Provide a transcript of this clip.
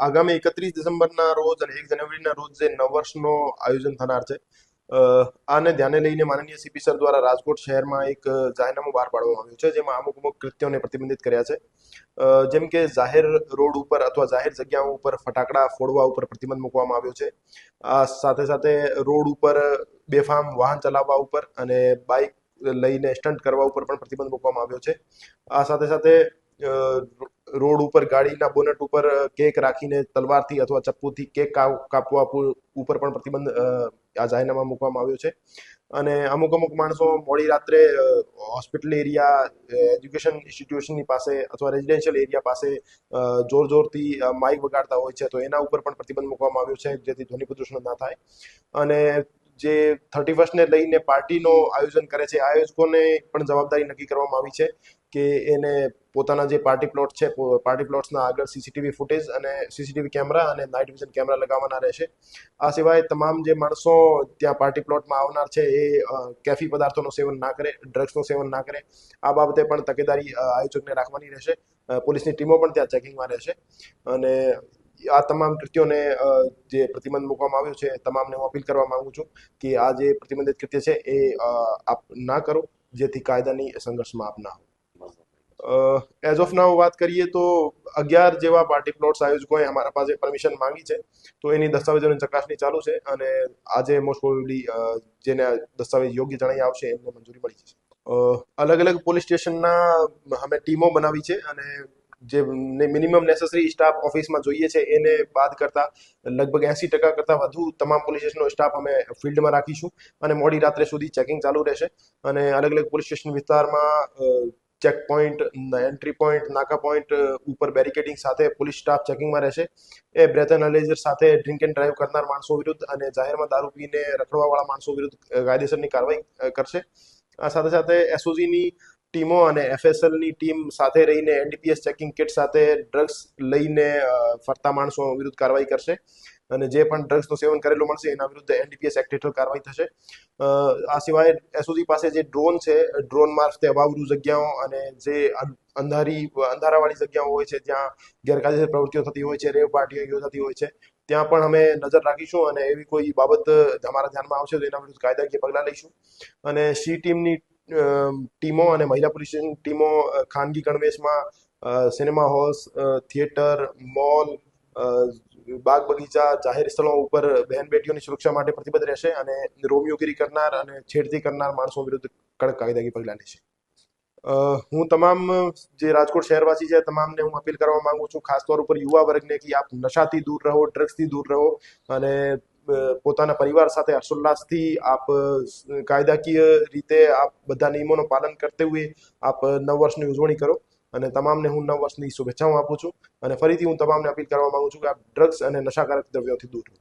આગામી 31 ડિસેમ્બરના રોજ અને 1 જાન્યુઆરીના રોજ જે નવવર્ષનો આયોજન થનાર છે, આને ધ્યાને લઈને માનનીય સીપી સર દ્વારા રાજકોટ શહેરમાં એક જાહેરનામું બહાર પાડવામાં આવ્યું છે, જેમાં અમુક કૃત્યોને પ્રતિબંધિત કર્યા છે. જેમ કે જાહેર રોડ ઉપર અથવા જાહેર જગ્યાઓ ઉપર ફટાકડા ફોડવા ઉપર પ્રતિબંધ મૂકવામાં આવ્યો છે. આ સાથે સાથે રોડ ઉપર બેફામ વાહન ચલાવવા ઉપર અને બાઇક લઈને સ્ટન્ટ કરવા ઉપર પણ પ્રતિબંધ મૂકવામાં આવ્યો છે. આ સાથે સાથે રોડ ઉપર ગાડીના બોનટ ઉપર કેક રાખીને તલવારથી અથવા ચપ્પુથી કેક કાપવા ઉપર પણ પ્રતિબંધ આ જાહેરનામા મૂકવામાં આવ્યો છે. અને અમુક માણસો મોડી રાત્રે હોસ્પિટલ એરિયા, એજ્યુકેશન ઇન્સ્ટિટ્યુશનની પાસે અથવા રેઝિડેન્શિયલ એરિયા પાસે જોરથી માઇક વગાડતા હોય છે, તો એના ઉપર પણ પ્રતિબંધ મૂકવામાં આવ્યો છે, જેથી ધ્વનિ પ્રદૂષણ ના થાય. અને જે 31ને લઈને પાર્ટીનો આયોજન કરે છે, આયોજકોને પણ જવાબદારી નક્કી કરવામાં આવી છે કે એને પોતાના જે પાર્ટી પ્લોટ છે, પાર્ટી પ્લોટ્સના આગળ સીસીટીવી ફૂટેજ અને સીસીટીવી કેમેરા અને નાઇટ વિઝન કેમેરા લગાવવાના રહેશે. આ સિવાય તમામ જે માણસો ત્યાં પાર્ટી પ્લોટમાં આવનાર છે એ કેફી પદાર્થોનું સેવન ના કરે, ડ્રગ્સનું સેવન ના કરે. આ બાબતે પણ તકેદારી આયોજકને રાખવાની રહેશે. પોલીસની ટીમો પણ ત્યાં ચેકિંગમાં રહેશે. અને આ તમામ કૃત્યોને જે પ્રતિબંધ મૂકવામાં આવ્યું છે, તમામને હું અપીલ કરવા માંગુ છું કે આ જે પ્રતિબંધિત કૃત્ય છે એ આપ ના કરો, જેથી કાયદાની સંઘર્ષમાં આપ ના હો. એઝ ઓફ નાઉ વાત કરીએ તો 11 જેવા પાર્ટી પ્લોટ્સ આયોજકોએ અમારા પાસે પરમિશન માંગી છે, તો એની દસ્તાવેજોની ચકાસણી ચાલુ છે અને આજે મોસ્ટ પ્રોબેબલી જેને દસ્તાવેજ યોગ્ય જણાઈ આવશે એમને મંજૂરી મળી જશે. અલગ અલગ પોલીસ સ્ટેશનના અમે ટીમો બનાવી છે અને જે મિનિમમ નેસેસરી સ્ટાફ ઓફિસમાં જોઈએ છે એને બાદ કરતા લગભગ 80% કરતાં વધુ તમામ પોલીસ સ્ટેશનનો સ્ટાફ અમે ફિલ્ડમાં રાખીશું અને મોડી રાત્રે સુધી ચેકિંગ ચાલુ રહેશે. અને અલગ અલગ પોલીસ સ્ટેશન વિસ્તારમાં ચેક પોઈન્ટ, એન્ટ્રી પોઈન્ટ, નાકા પોઈન્ટ ઉપર બેરિકેડિંગ સાથે પોલીસ સ્ટાફ ચેકિંગમાં રહેશે. એ બ્રેથ એનાલાઇઝર સાથે ડ્રિંક એન્ડ ડ્રાઈવ કરનાર માણસો વિરુદ્ધ અને જાહેરમાં દારૂ પીને રખડવાવાળા માણસો વિરુદ્ધ કાયદેસરની કાર્યવાહી કરશે. આ સાથે સાથે એસઓજીની ટીમો અને એફએસએલની ટીમ સાથે રહીને એનડીપીએસ ચેકિંગ કિટ સાથે ડ્રગ્સ લઈને ફરતા માણસો વિરુદ્ધ કાર્યવાહી કરશે. અને જે પણ ડ્રગ્સનું સેવન કરેલું મળશે એના વિરુદ્ધ એનડીપીએસ એક્ટ હેઠળ કાર્યવાહી થશે. આ સિવાય એસઓજી પાસે જે ડ્રોન છે, ડ્રોન મારફતે અવાવરૂ જગ્યાઓ અને જે અંધારાવાળી જગ્યાઓ હોય છે, જ્યાં ગેરકાયદેસર પ્રવૃત્તિઓ થતી હોય છે, રેવ પાર્ટીઓ યોજાતી હોય છે, ત્યાં પણ અમે નજર રાખીશું અને એવી કોઈ બાબત અમારા ધ્યાનમાં આવશે તો એના વિરુદ્ધ કાયદાકીય પગલાં લઈશું. અને સી ટીમની ટીમો અને મહિલા પોલીસ ટીમો ખાનગી ગણવેશમાં સિનેમા હોલ્સ, થિયેટર, મોલ, બાગ બગીચા, જાહેર સ્થળો ઉપર બહેન બેટીઓની સુરક્ષા માટે પ્રતિબદ્ધ રહેશે અને રોમિયોગીરી કરનાર અને છેડતી કરનાર માણસો વિરુદ્ધ કડક કાયદાકીય પગલાં લેશે. હું તમામ જે રાજકોટ શહેરવાસી છે તમામને હું અપીલ કરવા માંગુ છું, ખાસ તौर ઉપર યુવા વર્ગને, કે આપ નશાથી દૂર રહો, ડ્રગ્સથી દૂર રહો અને પોતાના પરિવાર સાથે હર્ષોલ્લાસથી આપ કાયદાકીય રીતે આપ બધા નિયમોનું પાલન કરતે હુએ આપ નવ વર્ષની ઉજવણી કરો. અને તમામને હું નવ વર્ષની શુભેચ્છાઓ આપું છું અને ફરીથી હું તમામને અપીલ કરવા માંગુ છું કે આપ ડ્રગ્સ અને નશાકારક દ્રવ્યોથી દૂર રહો.